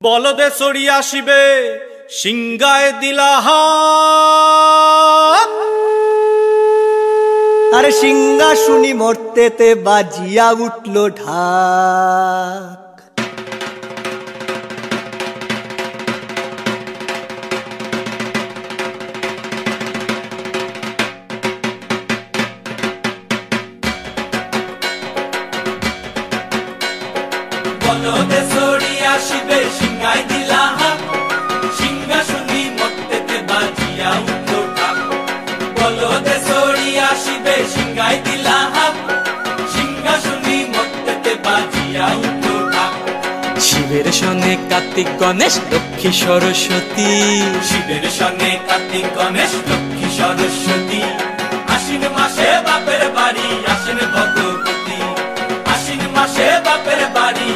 বলদে চড়ি আসিবে সিংগায় দিলা আরে সিংহা শুনি মরতেতে বাজিয়া উঠল ঢাক। বলদে চড়ি আসিবে সিংগায় দিলা সিংহা শুনি মরতেতে বাজিয়া উঠল ঢাক। বলদে চড়ি আসিবে সিংগায় দিলা সিংহা শুনি মরতেতে বাজিয়া উঠল ঢাক। শিবের সঙ্গে কার্তিক গণেশ লক্ষ্মী সরস্বতী, শিবের সঙ্গে কার্তিক গণেশ লক্ষ্মী সরস্বতী। আশ্বিন মাসে বাপের বাড়ি আসেন ভগবতী, আশ্বিন মাসে বাপের বাড়ি